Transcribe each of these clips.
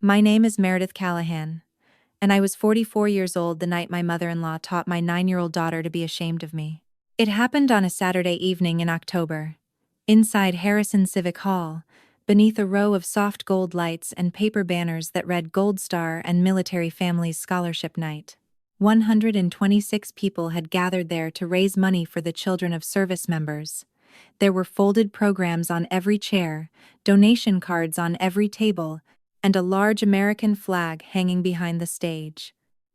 My name is Meredith Callahan, and I was 44 years old the night my mother-in-law taught my 9-year-old daughter to be ashamed of me. It happened on a Saturday evening in October, inside Harrison Civic Hall, beneath a row of soft gold lights and paper banners that read Gold Star and Military Families Scholarship Night. 126 people had gathered there to raise money for the children of service members. There were folded programs on every chair, donation cards on every table, and a large American flag hanging behind the stage.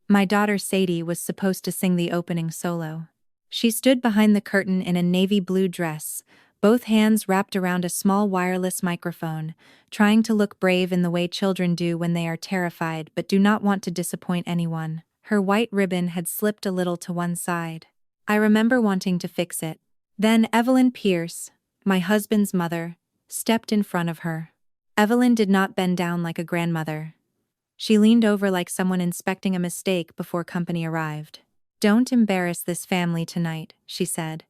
My daughter Sadie was supposed to sing the opening solo. She stood behind the curtain in a navy blue dress, both hands wrapped around a small wireless microphone, trying to look brave in the way children do when they are terrified but do not want to disappoint anyone. Her white ribbon had slipped a little to one side. I remember wanting to fix it. Then Evelyn Pierce, my husband's mother, stepped in front of her. Evelyn did not bend down like a grandmother. She leaned over like someone inspecting a mistake before company arrived. "Don't embarrass this family tonight," she said.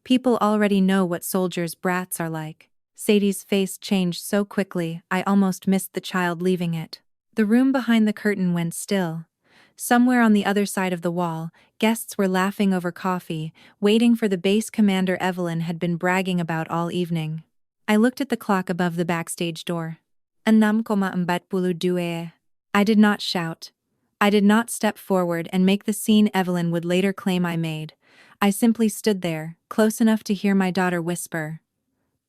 "People already know what soldiers' brats are like." Sadie's face changed so quickly I almost missed the child leaving it. The room behind the curtain went still. Somewhere on the other side of the wall, guests were laughing over coffee, waiting for the base commander Evelyn had been bragging about all evening. I looked at the clock above the backstage door. 6:42. I did not shout. I did not step forward and make the scene Evelyn would later claim I made. I simply stood there, close enough to hear my daughter whisper,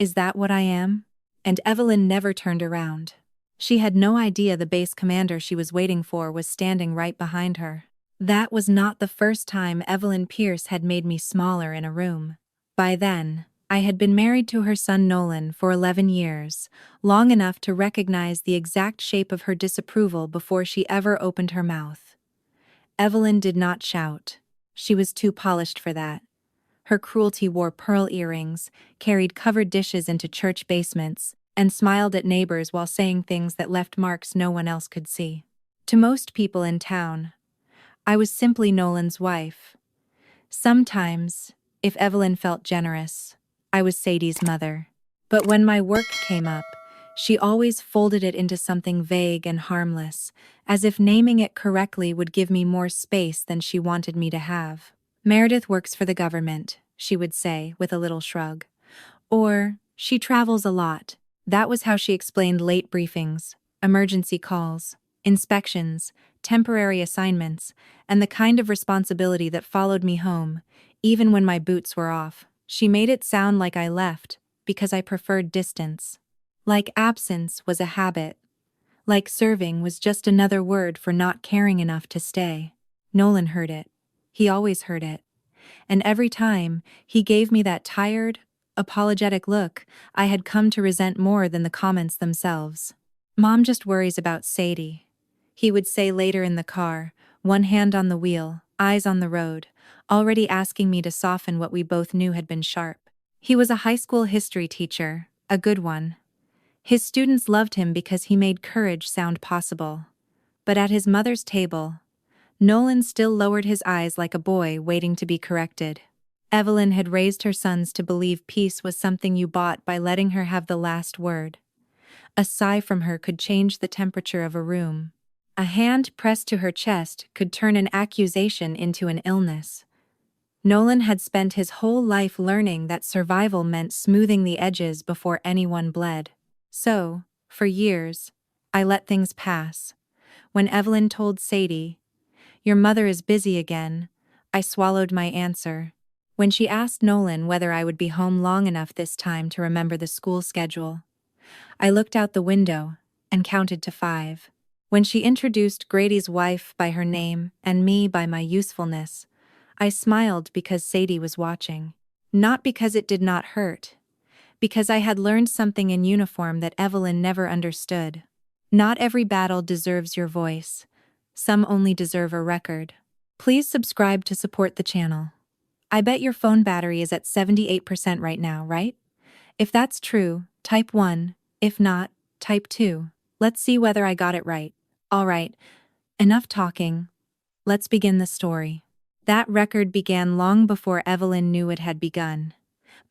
"Is that what I am?" And Evelyn never turned around. She had no idea the base commander she was waiting for was standing right behind her. That was not the first time Evelyn Pierce had made me smaller in a room. By then, I had been married to her son Nolan for 11 years, long enough to recognize the exact shape of her disapproval before she ever opened her mouth. Evelyn did not shout. She was too polished for that. Her cruelty wore pearl earrings, carried covered dishes into church basements, and smiled at neighbors while saying things that left marks no one else could see. To most people in town, I was simply Nolan's wife. Sometimes, if Evelyn felt generous, I was Sadie's mother. But when my work came up, she always folded it into something vague and harmless, as if naming it correctly would give me more space than she wanted me to have. "Meredith works for the government," she would say, with a little shrug. Or, "She travels a lot." That was how she explained late briefings, emergency calls, inspections, temporary assignments, and the kind of responsibility that followed me home, even when my boots were off. She made it sound like I left because I preferred distance. Like absence was a habit. Like serving was just another word for not caring enough to stay. Nolan heard it. He always heard it. And every time, he gave me that tired, apologetic look I had come to resent more than the comments themselves. "Mom just worries about Sadie," he would say later in the car, one hand on the wheel, eyes on the road, already asking me to soften what we both knew had been sharp. He was a high school history teacher, a good one. His students loved him because he made courage sound possible. But at his mother's table, Nolan still lowered his eyes like a boy waiting to be corrected. Evelyn had raised her sons to believe peace was something you bought by letting her have the last word. A sigh from her could change the temperature of a room. A hand pressed to her chest could turn an accusation into an illness. Nolan had spent his whole life learning that survival meant smoothing the edges before anyone bled. So, for years, I let things pass. When Evelyn told Sadie, "Your mother is busy again," I swallowed my answer. When she asked Nolan whether I would be home long enough this time to remember the school schedule, I looked out the window and counted to 5. When she introduced Grady's wife by her name and me by my usefulness, I smiled because Sadie was watching. Not because it did not hurt. Because I had learned something in uniform that Evelyn never understood. Not every battle deserves your voice. Some only deserve a record. Please subscribe to support the channel. I bet your phone battery is at 78% right now, right? If that's true, type 1. If not, type 2. Let's see whether I got it right. All right, enough talking. Let's begin the story. That record began long before Evelyn knew it had begun.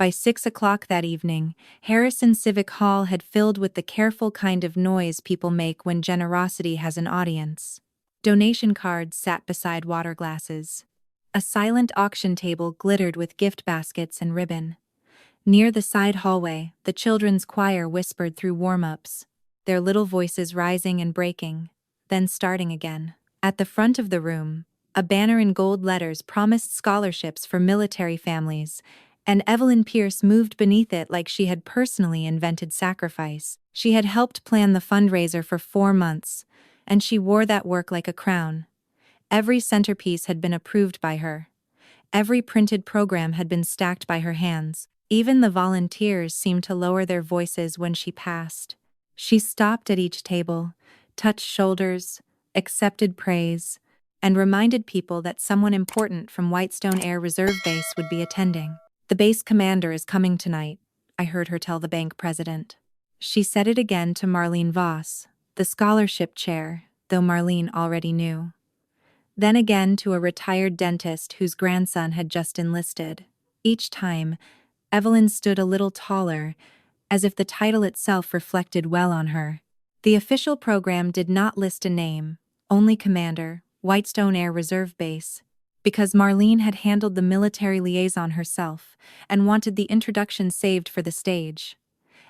By 6 o'clock that evening, Harrison Civic Hall had filled with the careful kind of noise people make when generosity has an audience. Donation cards sat beside water glasses. A silent auction table glittered with gift baskets and ribbon. Near the side hallway, the children's choir whispered through warm-ups, their little voices rising and breaking, then starting again. At the front of the room, a banner in gold letters promised scholarships for military families, and Evelyn Pierce moved beneath it like she had personally invented sacrifice. She had helped plan the fundraiser for 4 months, and she wore that work like a crown. Every centerpiece had been approved by her. Every printed program had been stacked by her hands. Even the volunteers seemed to lower their voices when she passed. She stopped at each table, touched shoulders, accepted praise, and reminded people that someone important from Whitestone Air Reserve Base would be attending. "The base commander is coming tonight," I heard her tell the bank president. She said it again to Marlene Voss, the scholarship chair, though Marlene already knew. Then again to a retired dentist whose grandson had just enlisted. Each time, Evelyn stood a little taller, as if the title itself reflected well on her. The official program did not list a name, only Commander, Whitestone Air Reserve Base, because Marlene had handled the military liaison herself and wanted the introduction saved for the stage.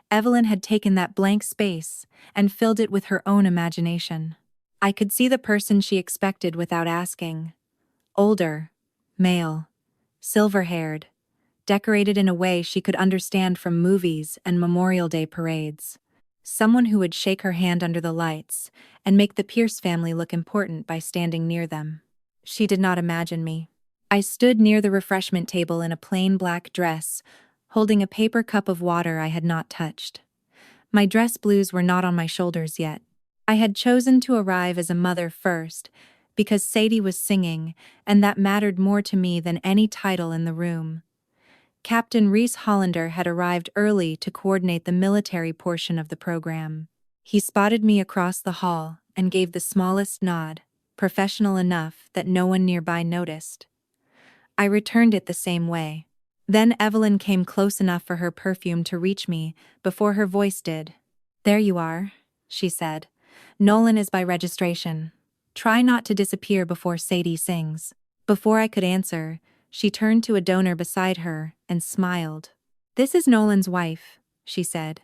Evelyn had taken that blank space and filled it with her own imagination. I could see the person she expected without asking. Older, male, silver-haired, decorated in a way she could understand from movies and Memorial Day parades. Someone who would shake her hand under the lights and make the Pierce family look important by standing near them. She did not imagine me. I stood near the refreshment table in a plain black dress, holding a paper cup of water I had not touched. My dress blues were not on my shoulders yet. I had chosen to arrive as a mother first, because Sadie was singing, and that mattered more to me than any title in the room. Captain Reese Hollander had arrived early to coordinate the military portion of the program. He spotted me across the hall and gave the smallest nod, professional enough that no one nearby noticed. I returned it the same way. Then Evelyn came close enough for her perfume to reach me before her voice did. "There you are," she said. "Nolan is by registration. Try not to disappear before Sadie sings." Before I could answer, she turned to a donor beside her and smiled. "This is Nolan's wife," she said.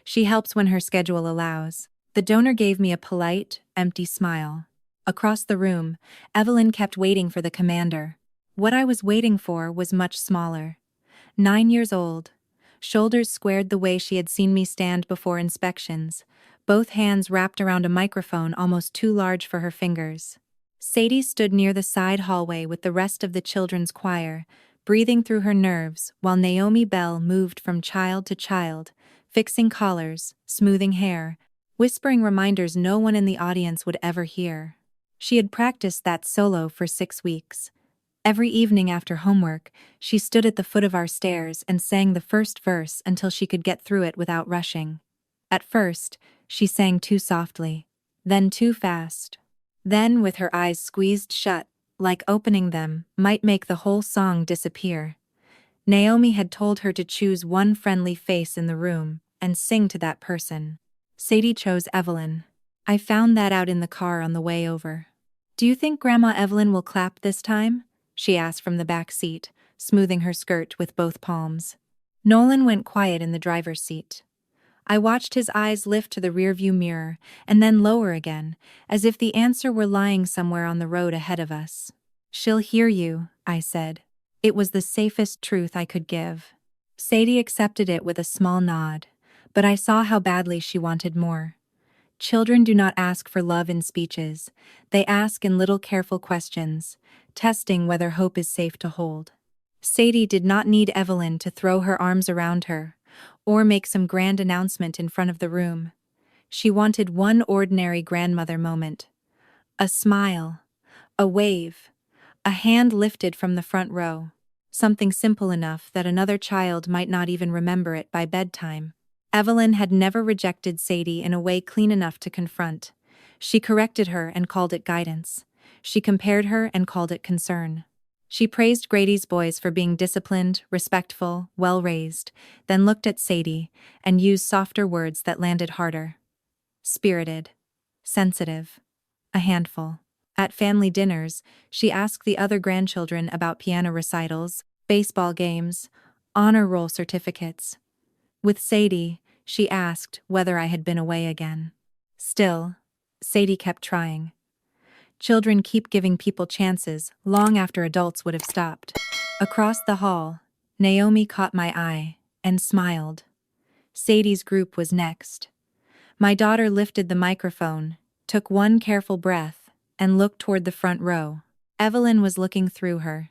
"She helps when her schedule allows." The donor gave me a polite, empty smile. Across the room, Evelyn kept waiting for the commander. What I was waiting for was much smaller. 9 years old, shoulders squared the way she had seen me stand before inspections, both hands wrapped around a microphone almost too large for her fingers. Sadie stood near the side hallway with the rest of the children's choir, breathing through her nerves while Naomi Bell moved from child to child, fixing collars, smoothing hair, whispering reminders no one in the audience would ever hear. She had practiced that solo for 6 weeks. Every evening after homework, she stood at the foot of our stairs and sang the first verse until she could get through it without rushing. At first, she sang too softly, then too fast. Then, with her eyes squeezed shut, like opening them might make the whole song disappear. Naomi had told her to choose one friendly face in the room and sing to that person. Sadie chose Evelyn. I found that out in the car on the way over. "Do you think Grandma Evelyn will clap this time?" she asked from the back seat, smoothing her skirt with both palms. Nolan went quiet in the driver's seat. I watched his eyes lift to the rearview mirror and then lower again, as if the answer were lying somewhere on the road ahead of us. "She'll hear you," I said. It was the safest truth I could give. Sadie accepted it with a small nod, but I saw how badly she wanted more. Children do not ask for love in speeches, they ask in little careful questions, testing whether hope is safe to hold. Sadie did not need Evelyn to throw her arms around her, or make some grand announcement in front of the room. She wanted one ordinary grandmother moment. A smile, a wave, a hand lifted from the front row. Something simple enough that another child might not even remember it by bedtime. Evelyn had never rejected Sadie in a way clean enough to confront. She corrected her and called it guidance. She compared her and called it concern. She praised Grady's boys for being disciplined, respectful, well-raised, then looked at Sadie and used softer words that landed harder. Spirited. Sensitive. A handful. At family dinners, she asked the other grandchildren about piano recitals, baseball games, honor roll certificates. With Sadie, she asked whether I had been away again. Still, Sadie kept trying. Children keep giving people chances long after adults would have stopped. Across the hall, Naomi caught my eye and smiled. Sadie's group was next. My daughter lifted the microphone, took one careful breath, and looked toward the front row. Evelyn was looking through her,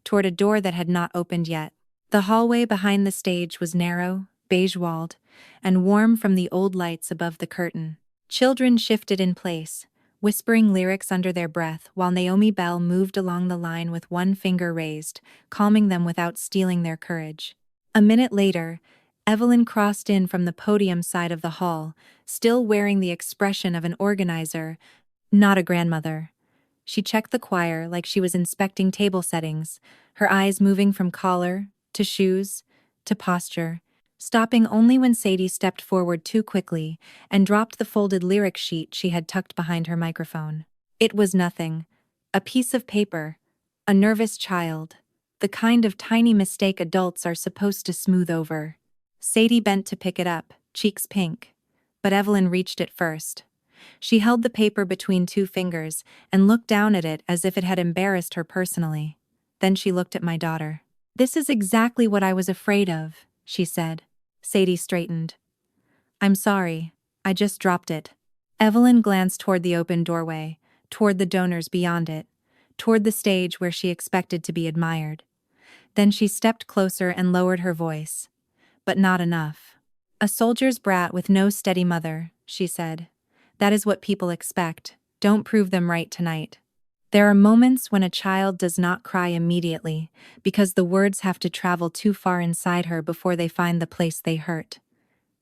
toward a door that had not opened yet. The hallway behind the stage was narrow, beige-walled, and warm from the old lights above the curtain. Children shifted in place, whispering lyrics under their breath while Naomi Bell moved along the line with one finger raised, calming them without stealing their courage. A minute later, Evelyn crossed in from the podium side of the hall, still wearing the expression of an organizer, not a grandmother. She checked the choir like she was inspecting table settings, her eyes moving from collar, to shoes, to posture, stopping only when Sadie stepped forward too quickly and dropped the folded lyric sheet she had tucked behind her microphone. It was nothing. A piece of paper. A nervous child. The kind of tiny mistake adults are supposed to smooth over. Sadie bent to pick it up, cheeks pink. But Evelyn reached it first. She held the paper between two fingers and looked down at it as if it had embarrassed her personally. Then she looked at my daughter. "This is exactly what I was afraid of," she said. Sadie straightened. "I'm sorry, I just dropped it." Evelyn glanced toward the open doorway, toward the donors beyond it, toward the stage where she expected to be admired. Then she stepped closer and lowered her voice. But not enough. "A soldier's brat with no steady mother," she said. "That is what people expect. Don't prove them right tonight." There are moments when a child does not cry immediately because the words have to travel too far inside her before they find the place they hurt.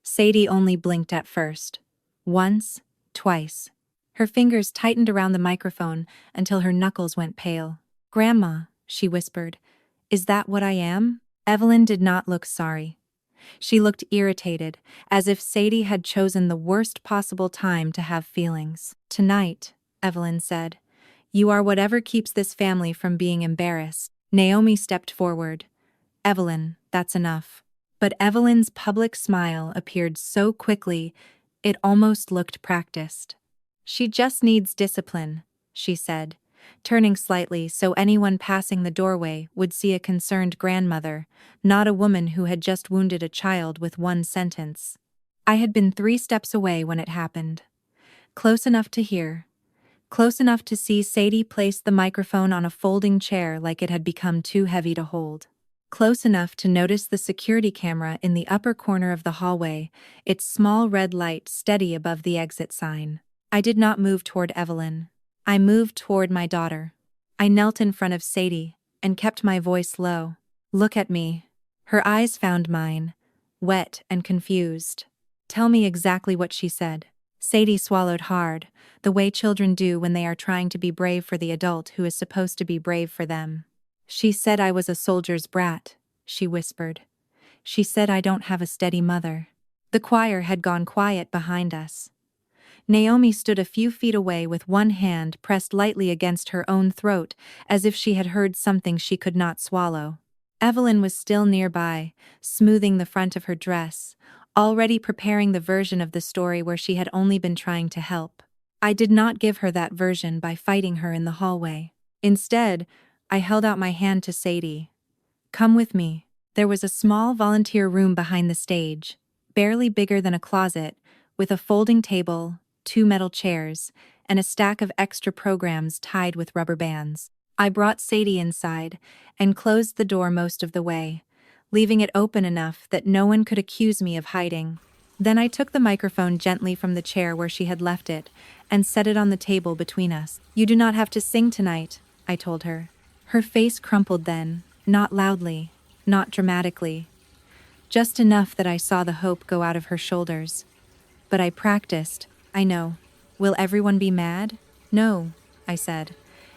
Sadie only blinked at first. Once, twice. Her fingers tightened around the microphone until her knuckles went pale. "Grandma," she whispered, "is that what I am?" Evelyn did not look sorry. She looked irritated, as if Sadie had chosen the worst possible time to have feelings. "Tonight," Evelyn said, "you are whatever keeps this family from being embarrassed." Naomi stepped forward. "Evelyn, that's enough." But Evelyn's public smile appeared so quickly, it almost looked practiced. "She just needs discipline," she said, turning slightly so anyone passing the doorway would see a concerned grandmother, not a woman who had just wounded a child with one sentence. I had been 3 steps away when it happened. Close enough to hear. Close enough to see Sadie place the microphone on a folding chair like it had become too heavy to hold. Close enough to notice the security camera in the upper corner of the hallway, its small red light steady above the exit sign. I did not move toward Evelyn. I moved toward my daughter. I knelt in front of Sadie and kept my voice low. "Look at me." Her eyes found mine, wet and confused. "Tell me exactly what she said." Sadie swallowed hard, the way children do when they are trying to be brave for the adult who is supposed to be brave for them. "She said I was a soldier's brat," she whispered. "She said I don't have a steady mother." The choir had gone quiet behind us. Naomi stood a few feet away with one hand pressed lightly against her own throat, as if she had heard something she could not swallow. Evelyn was still nearby, smoothing the front of her dress, already preparing the version of the story where she had only been trying to help. I did not give her that version by fighting her in the hallway. Instead, I held out my hand to Sadie. "Come with me." There was a small volunteer room behind the stage, barely bigger than a closet, with a folding table, 2 metal chairs, and a stack of extra programs tied with rubber bands. I brought Sadie inside and closed the door most of the way, leaving it open enough that no one could accuse me of hiding. Then I took the microphone gently from the chair where she had left it and set it on the table between us. "You do not have to sing tonight," I told her. Her face crumpled then, not loudly, not dramatically. Just enough that I saw the hope go out of her shoulders. "But I practiced, I know. Will everyone be mad?" "No," I said.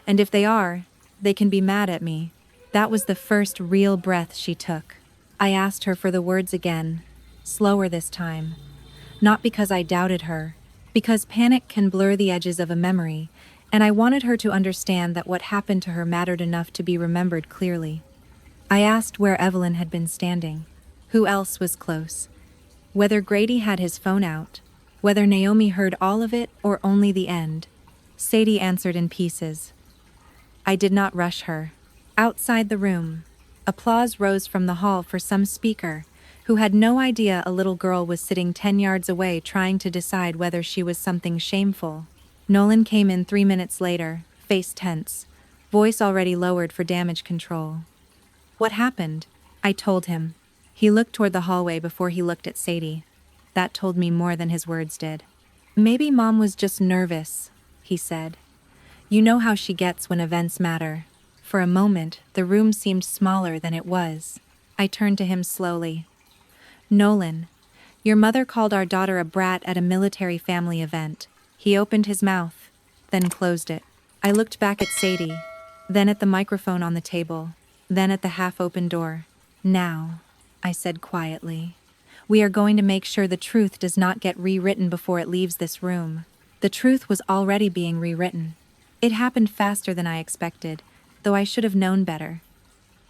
"And if they are, They can be mad at me. That was the first real breath she took. I asked her for the words again, slower this time. Not because I doubted her, because panic can blur the edges of a memory, and I wanted her to understand that what happened to her mattered enough to be remembered clearly. I asked where Evelyn had been standing, who else was close, whether Grady had his phone out, whether Naomi heard all of it or only the end. Sadie answered in pieces. I did not rush her. Outside the room, applause rose from the hall for some speaker who had no idea a little girl was sitting 10 yards away trying to decide whether she was something shameful. Nolan came in 3 minutes later, face tense, voice already lowered for damage control. What happened? I told him. He looked toward the hallway before he looked at Sadie. That told me more than his words did. Maybe Mom was just nervous, he said. You know how she gets when events matter. For a moment, the room seemed smaller than it was. I turned to him slowly. Nolan, your mother called our daughter a brat at a military family event. He opened his mouth, then closed it. I looked back at Sadie, then at the microphone on the table, then at the half-open door. Now, I said quietly, we are going to make sure the truth does not get rewritten before it leaves this room. The truth was already being rewritten. It happened faster than I expected, though I should have known better.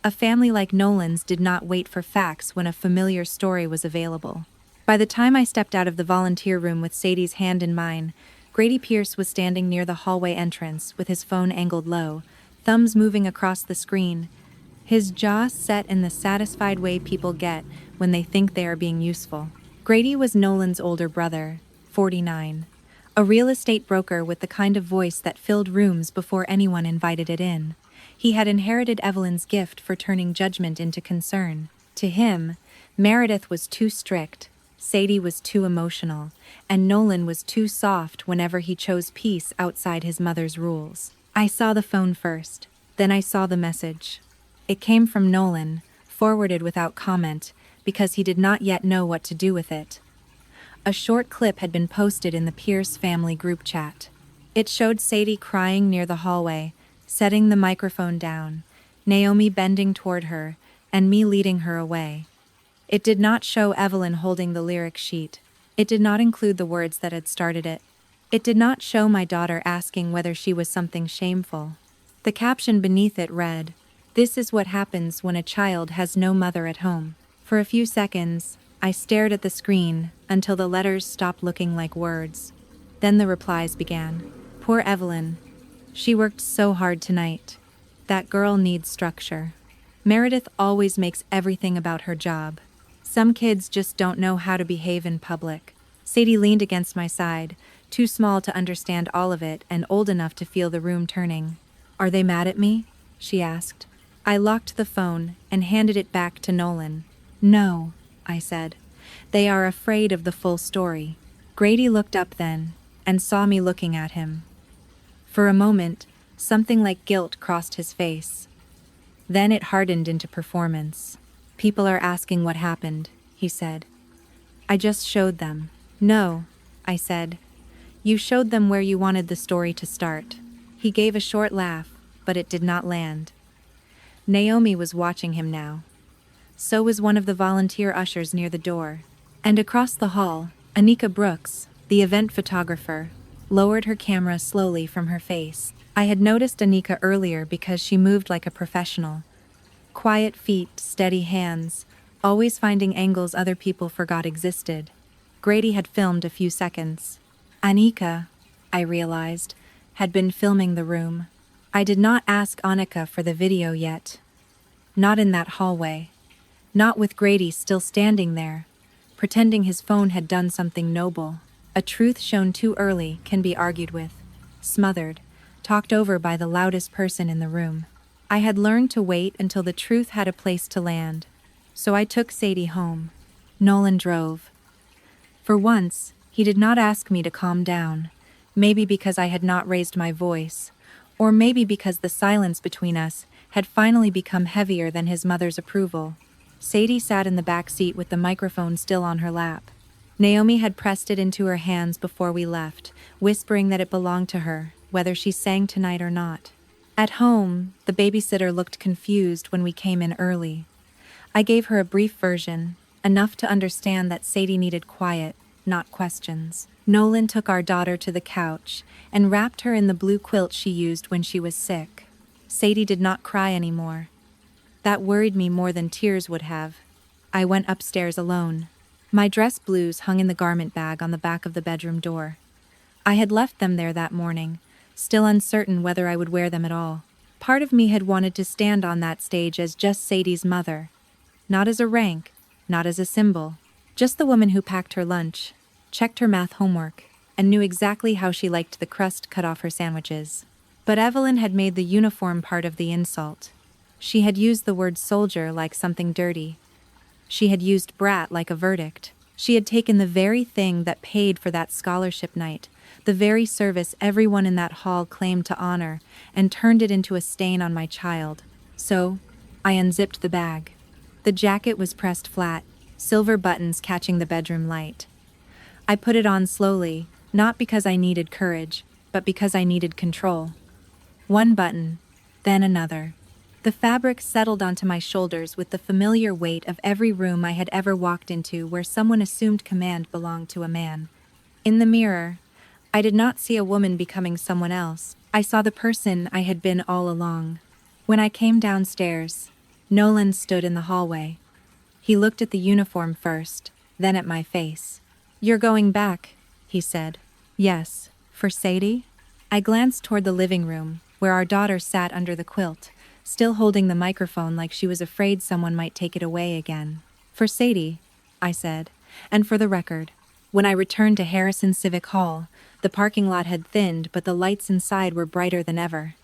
A family like Nolan's did not wait for facts when a familiar story was available. By the time I stepped out of the volunteer room with Sadie's hand in mine, Grady Pierce was standing near the hallway entrance with his phone angled low, thumbs moving across the screen, his jaw set in the satisfied way people get when they think they are being useful. Grady was Nolan's older brother, 49, a real estate broker with the kind of voice that filled rooms before anyone invited it in. He had inherited Evelyn's gift for turning judgment into concern. To him, Meredith was too strict, Sadie was too emotional, and Nolan was too soft whenever he chose peace outside his mother's rules. I saw the phone first, then I saw the message. It came from Nolan, forwarded without comment, because he did not yet know what to do with it. A short clip had been posted in the Pierce family group chat. It showed Sadie crying near the hallway, setting the microphone down, Naomi bending toward her, and me leading her away. It did not show Evelyn holding the lyric sheet. It did not include the words that had started it. It did not show my daughter asking whether she was something shameful. The caption beneath it read, "This is what happens when a child has no mother at home." For a few seconds, I stared at the screen until the letters stopped looking like words. Then the replies began. Poor Evelyn. She worked so hard tonight. That girl needs structure. Meredith always makes everything about her job. Some kids just don't know how to behave in public. Sadie leaned against my side, too small to understand all of it and old enough to feel the room turning. Are they mad at me? She asked. I locked the phone and handed it back to Nolan. No, I said. They are afraid of the full story. Grady looked up then and saw me looking at him. For a moment, something like guilt crossed his face. Then it hardened into performance. People are asking what happened, he said. I just showed them. No, I said. You showed them where you wanted the story to start. He gave a short laugh, but it did not land. Naomi was watching him now. So was one of the volunteer ushers near the door. And across the hall, Anika Brooks, the event photographer, lowered her camera slowly from her face. I had noticed Anika earlier because she moved like a professional. Quiet feet, steady hands, always finding angles other people forgot existed. Grady had filmed a few seconds. Anika, I realized, had been filming the room. I did not ask Anika for the video yet. Not in that hallway. Not with Grady still standing there, pretending his phone had done something noble. A truth shown too early can be argued with, smothered, talked over by the loudest person in the room. I had learned to wait until the truth had a place to land, so I took Sadie home. Nolan drove. For once, he did not ask me to calm down, maybe because I had not raised my voice, or maybe because the silence between us had finally become heavier than his mother's approval. Sadie sat in the back seat with the microphone still on her lap. Naomi had pressed it into her hands before we left, whispering that it belonged to her, whether she sang tonight or not. At home, the babysitter looked confused when we came in early. I gave her a brief version, enough to understand that Sadie needed quiet, not questions. Nolan took our daughter to the couch and wrapped her in the blue quilt she used when she was sick. Sadie did not cry anymore. That worried me more than tears would have. I went upstairs alone. My dress blues hung in the garment bag on the back of the bedroom door. I had left them there that morning, still uncertain whether I would wear them at all. Part of me had wanted to stand on that stage as just Sadie's mother. Not as a rank, not as a symbol. Just the woman who packed her lunch, checked her math homework, and knew exactly how she liked the crust cut off her sandwiches. But Evelyn had made the uniform part of the insult. She had used the word soldier like something dirty. She had used brat like a verdict. She had taken the very thing that paid for that scholarship night, the very service everyone in that hall claimed to honor, and turned it into a stain on my child. So, I unzipped the bag. The jacket was pressed flat, silver buttons catching the bedroom light. I put it on slowly, not because I needed courage, but because I needed control. One button, then another. The fabric settled onto my shoulders with the familiar weight of every room I had ever walked into where someone assumed command belonged to a man. In the mirror, I did not see a woman becoming someone else. I saw the person I had been all along. When I came downstairs, Nolan stood in the hallway. He looked at the uniform first, then at my face. "You're going back," he said. "Yes, for Sadie?" I glanced toward the living room, where our daughter sat under the quilt, still holding the microphone like she was afraid someone might take it away again. "For Sadie," I said, and for the record, when I returned to Harrison Civic Hall, the parking lot had thinned, but the lights inside were brighter than ever.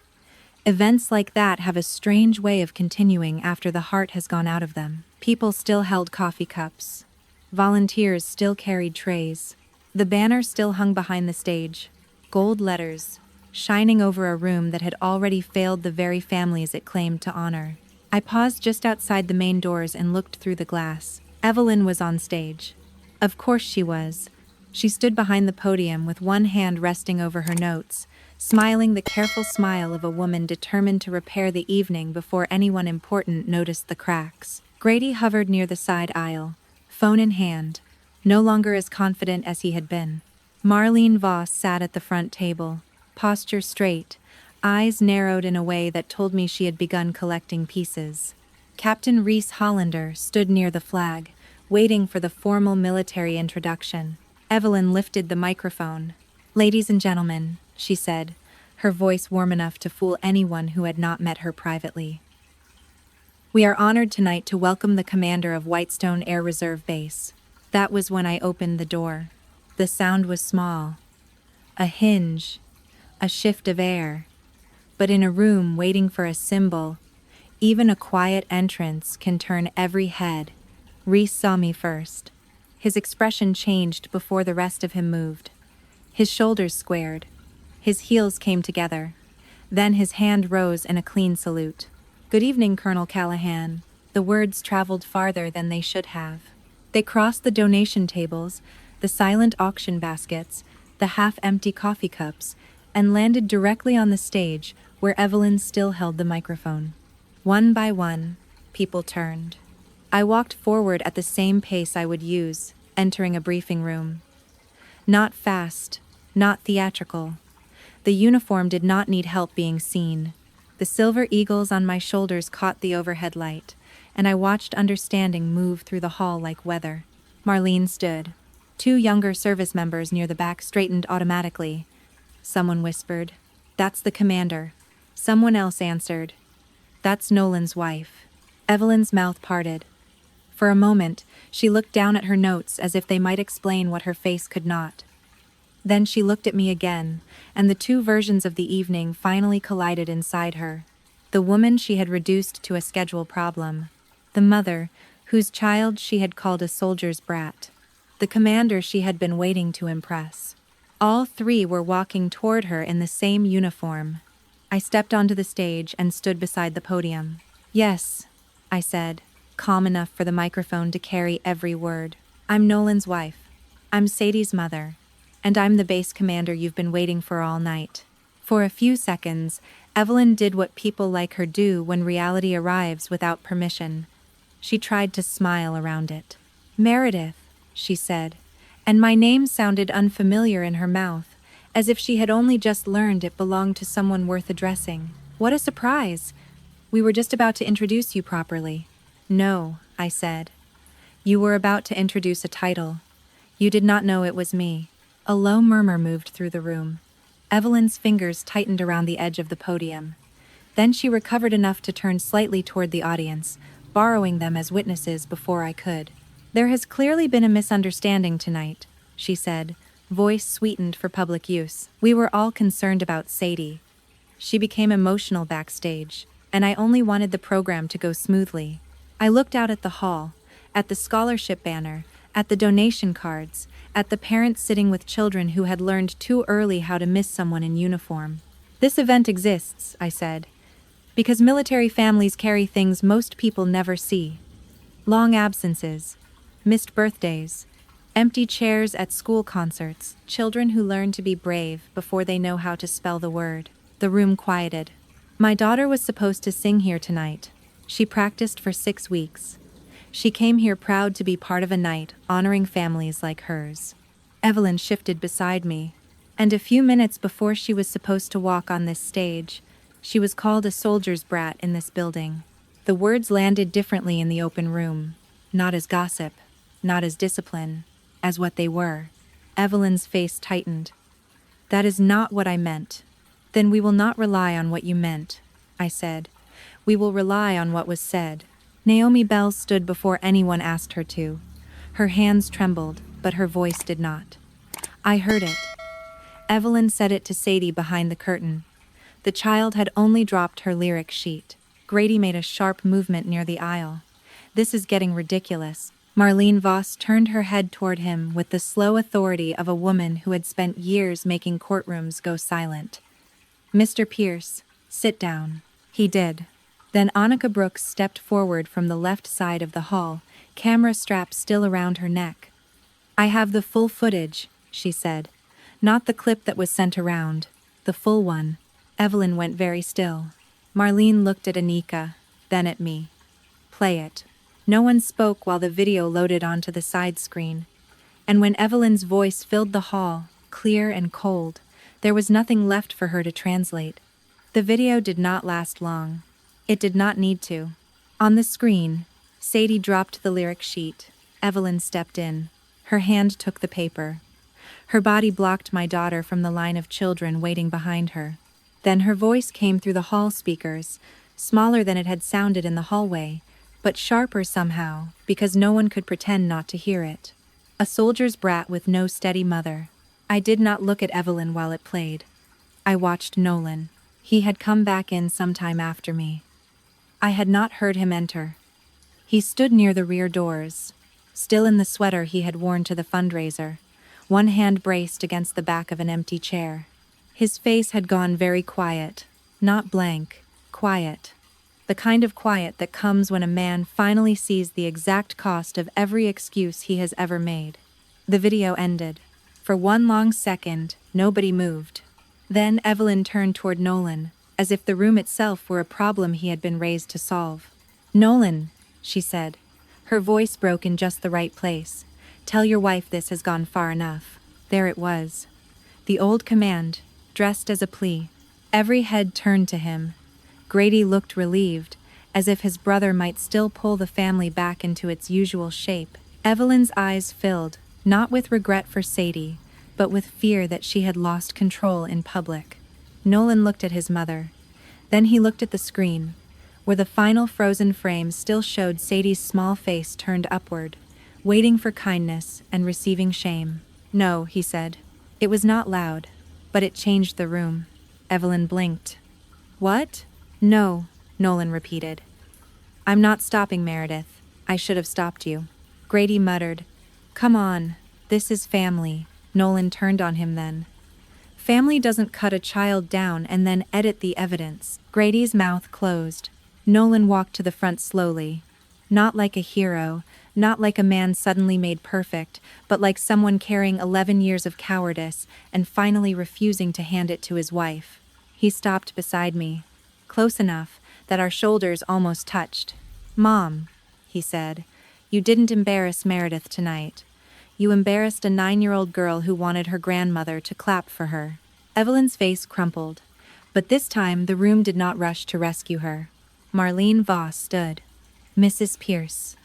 Events like that have a strange way of continuing after the heart has gone out of them. People still held coffee cups. Volunteers still carried trays. The banner still hung behind the stage, gold letters, shining over a room that had already failed the very families it claimed to honor. I paused just outside the main doors and looked through the glass. Evelyn was on stage. Of course she was. She stood behind the podium with one hand resting over her notes, smiling the careful smile of a woman determined to repair the evening before anyone important noticed the cracks. Grady hovered near the side aisle, phone in hand, no longer as confident as he had been. Marlene Voss sat at the front table, posture straight, eyes narrowed in a way that told me she had begun collecting pieces. Captain Reese Hollander stood near the flag, waiting for the formal military introduction. Evelyn lifted the microphone. "Ladies and gentlemen," she said, her voice warm enough to fool anyone who had not met her privately. "We are honored tonight to welcome the commander of Whitestone Air Reserve Base." That was when I opened the door. The sound was small. A hinge. A shift of air. But in a room waiting for a symbol, even a quiet entrance can turn every head. Reese saw me first. His expression changed before the rest of him moved. His shoulders squared. His heels came together. Then his hand rose in a clean salute. "Good evening, Colonel Callahan." The words traveled farther than they should have. They crossed the donation tables, the silent auction baskets, the half-empty coffee cups, and landed directly on the stage where Evelyn still held the microphone. One by one, people turned. I walked forward at the same pace I would use, entering a briefing room. Not fast, not theatrical. The uniform did not need help being seen. The silver eagles on my shoulders caught the overhead light, and I watched understanding move through the hall like weather. Marlene stood. Two younger service members near the back straightened automatically. Someone whispered, "That's the commander." Someone else answered, "That's Nolan's wife." Evelyn's mouth parted. For a moment, she looked down at her notes as if they might explain what her face could not. Then she looked at me again, and the two versions of the evening finally collided inside her. The woman she had reduced to a schedule problem. The mother, whose child she had called a soldier's brat. The commander she had been waiting to impress. All three were walking toward her in the same uniform. I stepped onto the stage and stood beside the podium. "Yes," I said, calm enough for the microphone to carry every word. "I'm Nolan's wife. I'm Sadie's mother. And I'm the base commander you've been waiting for all night." For a few seconds, Evelyn did what people like her do when reality arrives without permission. She tried to smile around it. Meredith, she said, and my name sounded unfamiliar in her mouth, as if she had only just learned it belonged to someone worth addressing. What a surprise! We were just about to introduce you properly. No, I said. You were about to introduce a title. You did not know it was me. A low murmur moved through the room. Evelyn's fingers tightened around the edge of the podium. Then she recovered enough to turn slightly toward the audience, borrowing them as witnesses before I could. There has clearly been a misunderstanding tonight, she said, voice sweetened for public use. We were all concerned about Sadie. She became emotional backstage, and I only wanted the program to go smoothly. I looked out at the hall, at the scholarship banner, at the donation cards, at the parents sitting with children who had learned too early how to miss someone in uniform. This event exists, I said, because military families carry things most people never see. Long absences, missed birthdays, empty chairs at school concerts, children who learn to be brave before they know how to spell the word. The room quieted. My daughter was supposed to sing here tonight. She practiced for 6 weeks. She came here proud to be part of a night honoring families like hers. Evelyn shifted beside me, and a few minutes before she was supposed to walk on this stage, she was called a soldier's brat in this building. The words landed differently in the open room, not as gossip, not as discipline, as what they were. Evelyn's face tightened. That is not what I meant. Then we will not rely on what you meant, I said. We will rely on what was said. Naomi Bell stood before anyone asked her to. Her hands trembled, but her voice did not. I heard it. Evelyn said it to Sadie behind the curtain. The child had only dropped her lyric sheet. Grady made a sharp movement near the aisle. This is getting ridiculous. Marlene Voss turned her head toward him with the slow authority of a woman who had spent years making courtrooms go silent. Mr. Pierce, sit down. He did. Then Anika Brooks stepped forward from the left side of the hall, camera strap still around her neck. I have the full footage, she said. Not the clip that was sent around, the full one. Evelyn went very still. Marlene looked at Anika, then at me. Play it. No one spoke while the video loaded onto the side screen. And when Evelyn's voice filled the hall, clear and cold, there was nothing left for her to translate. The video did not last long. It did not need to. On the screen, Sadie dropped the lyric sheet. Evelyn stepped in. Her hand took the paper. Her body blocked my daughter from the line of children waiting behind her. Then her voice came through the hall speakers, smaller than it had sounded in the hallway, but sharper somehow, because no one could pretend not to hear it. A soldier's brat with no steady mother. I did not look at Evelyn while it played. I watched Nolan. He had come back in sometime after me. I had not heard him enter. He stood near the rear doors, still in the sweater he had worn to the fundraiser, one hand braced against the back of an empty chair. His face had gone very quiet, not blank, quiet. The kind of quiet that comes when a man finally sees the exact cost of every excuse he has ever made. The video ended. For one long second, nobody moved. Then Evelyn turned toward Nolan, as if the room itself were a problem he had been raised to solve. Nolan, she said. Her voice broke in just the right place. Tell your wife this has gone far enough. There it was. The old command, dressed as a plea. Every head turned to him. Grady looked relieved, as if his brother might still pull the family back into its usual shape. Evelyn's eyes filled, not with regret for Sadie, but with fear that she had lost control in public. Nolan looked at his mother. Then he looked at the screen, where the final frozen frame still showed Sadie's small face turned upward, waiting for kindness and receiving shame. No, he said. It was not loud, but it changed the room. Evelyn blinked. What? No, Nolan repeated. I'm not stopping, Meredith. I should have stopped you. Grady muttered. Come on, this is family. Nolan turned on him then. Family doesn't cut a child down and then edit the evidence. Grady's mouth closed. Nolan walked to the front slowly. Not like a hero, not like a man suddenly made perfect, but like someone carrying 11 years of cowardice and finally refusing to hand it to his wife. He stopped beside me. close enough that our shoulders almost touched. "Mom," he said, "you didn't embarrass Meredith tonight. You embarrassed a 9-year-old girl who wanted her grandmother to clap for her." Evelyn's face crumpled, but this time the room did not rush to rescue her. Marlene Voss stood. "Mrs. Pierce,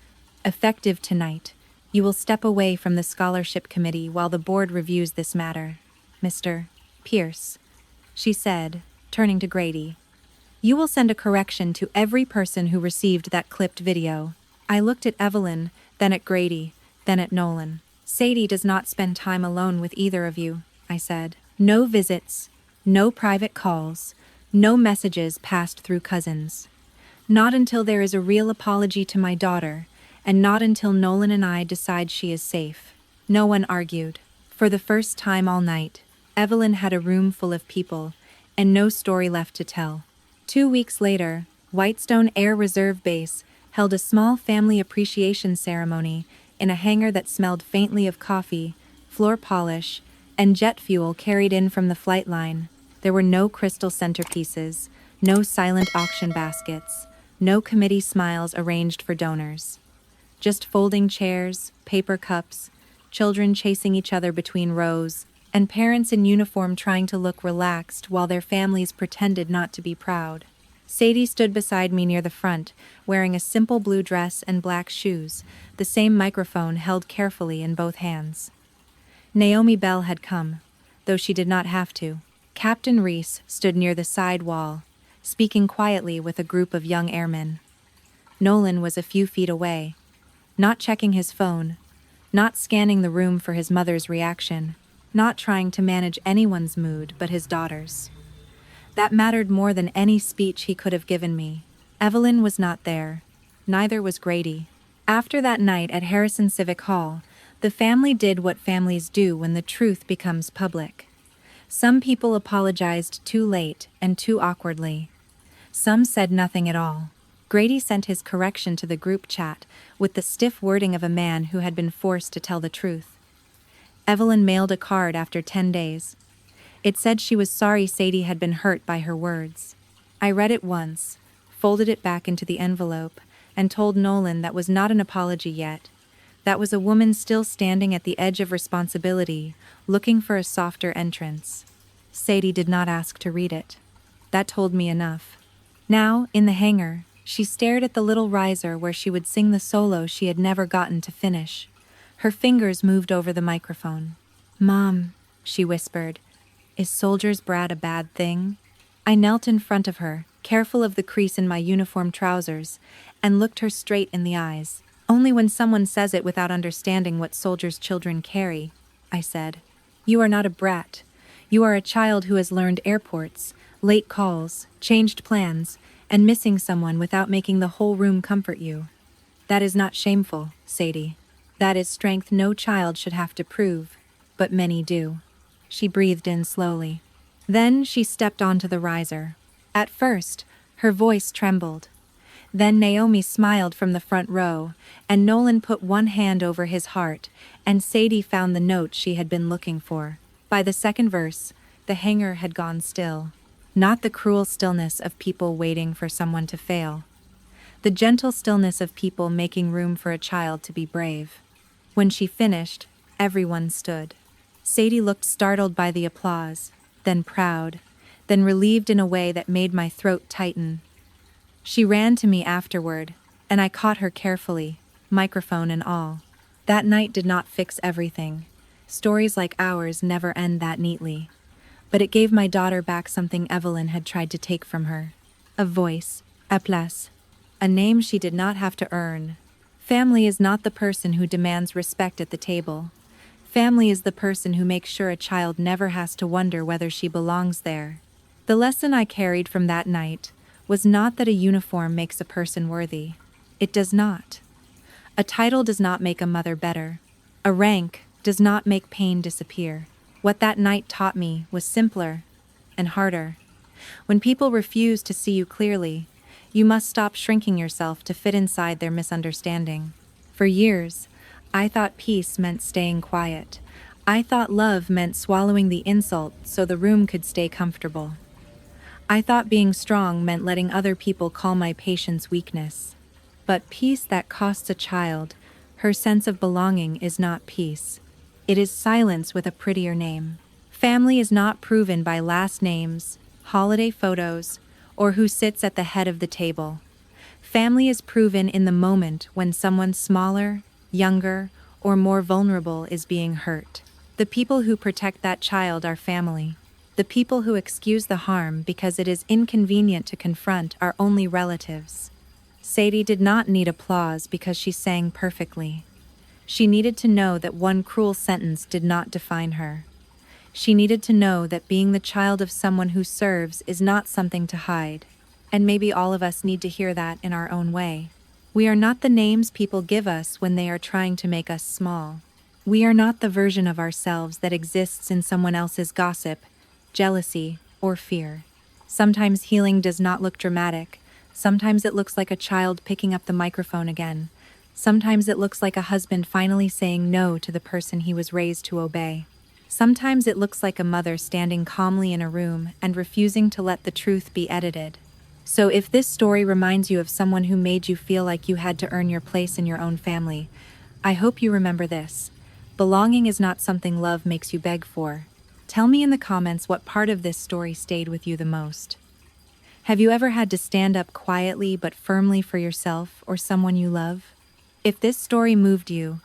effective tonight, you will step away from the scholarship committee while the board reviews this matter. Mr. Pierce," she said, turning to Grady, "you will send a correction to every person who received that clipped video." I looked at Evelyn, then at Grady, then at Nolan. "Sadie does not spend time alone with either of you," I said. "No visits, no private calls, no messages passed through cousins. Not until there is a real apology to my daughter, and not until Nolan and I decide she is safe." No one argued. For the first time all night, Evelyn had a room full of people, and no story left to tell. 2 weeks later, Whitestone Air Reserve Base held a small family appreciation ceremony in a hangar that smelled faintly of coffee, floor polish, and jet fuel carried in from the flight line. There were no crystal centerpieces, no silent auction baskets, no committee smiles arranged for donors. Just folding chairs, paper cups, children chasing each other between rows, and parents in uniform trying to look relaxed while their families pretended not to be proud. Sadie stood beside me near the front, wearing a simple blue dress and black shoes, the same microphone held carefully in both hands. Naomi Bell had come, though she did not have to. Captain Reese stood near the side wall, speaking quietly with a group of young airmen. Nolan was a few feet away, not checking his phone, not scanning the room for his mother's reaction, not trying to manage anyone's mood but his daughter's. That mattered more than any speech he could have given me. Evelyn was not there. Neither was Grady. After that night at Harrison Civic Hall, the family did what families do when the truth becomes public. Some people apologized too late and too awkwardly. Some said nothing at all. Grady sent his correction to the group chat with the stiff wording of a man who had been forced to tell the truth. Evelyn mailed a card after 10 days. It said she was sorry Sadie had been hurt by her words. I read it once, folded it back into the envelope, and told Nolan that was not an apology yet. That was a woman still standing at the edge of responsibility, looking for a softer entrance. Sadie did not ask to read it. That told me enough. Now, in the hangar, she stared at the little riser where she would sing the solo she had never gotten to finish. Her fingers moved over the microphone. "Mom," she whispered, "is Soldier's Brat a bad thing?" I knelt in front of her, careful of the crease in my uniform trousers, and looked her straight in the eyes. "Only when someone says it without understanding what soldiers' children carry," I said. "You are not a brat. You are a child who has learned airports, late calls, changed plans, and missing someone without making the whole room comfort you. That is not shameful, Sadie. That is strength no child should have to prove, but many do." She breathed in slowly. Then she stepped onto the riser. At first, her voice trembled. Then Naomi smiled from the front row, and Nolan put one hand over his heart, and Sadie found the note she had been looking for. By the second verse, the hangar had gone still. Not the cruel stillness of people waiting for someone to fail. The gentle stillness of people making room for a child to be brave. When she finished, everyone stood. Sadie looked startled by the applause, then proud, then relieved in a way that made my throat tighten. She ran to me afterward, and I caught her carefully, microphone and all. That night did not fix everything. Stories like ours never end that neatly. But it gave my daughter back something Evelyn had tried to take from her. A voice, a place, a name she did not have to earn. Family is not the person who demands respect at the table. Family is the person who makes sure a child never has to wonder whether she belongs there. The lesson I carried from that night was not that a uniform makes a person worthy. It does not. A title does not make a mother better. A rank does not make pain disappear. What that night taught me was simpler and harder. When people refuse to see you clearly, you must stop shrinking yourself to fit inside their misunderstanding. For years, I thought peace meant staying quiet. I thought love meant swallowing the insult so the room could stay comfortable. I thought being strong meant letting other people call my patience weakness. But peace that costs a child, her sense of belonging is not peace. It is silence with a prettier name. Family is not proven by last names, holiday photos, or who sits at the head of the table. Family is proven in the moment when someone smaller, younger, or more vulnerable is being hurt. The people who protect that child are family. The people who excuse the harm because it is inconvenient to confront are only relatives. Sadie did not need applause because she sang perfectly. She needed to know that one cruel sentence did not define her. She needed to know that being the child of someone who serves is not something to hide. And maybe all of us need to hear that in our own way. We are not the names people give us when they are trying to make us small. We are not the version of ourselves that exists in someone else's gossip, jealousy, or fear. Sometimes healing does not look dramatic. Sometimes it looks like a child picking up the microphone again. Sometimes it looks like a husband finally saying no to the person he was raised to obey. Sometimes it looks like a mother standing calmly in a room and refusing to let the truth be edited. So if this story reminds you of someone who made you feel like you had to earn your place in your own family, I hope you remember this. Belonging is not something love makes you beg for. Tell me in the comments what part of this story stayed with you the most. Have you ever had to stand up quietly but firmly for yourself or someone you love? If this story moved you,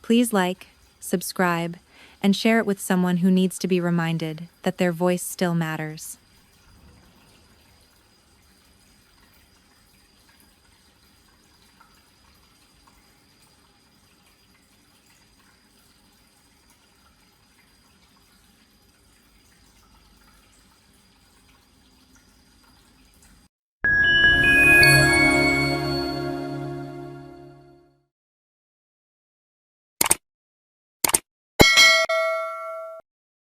please like, subscribe, and share it with someone who needs to be reminded that their voice still matters.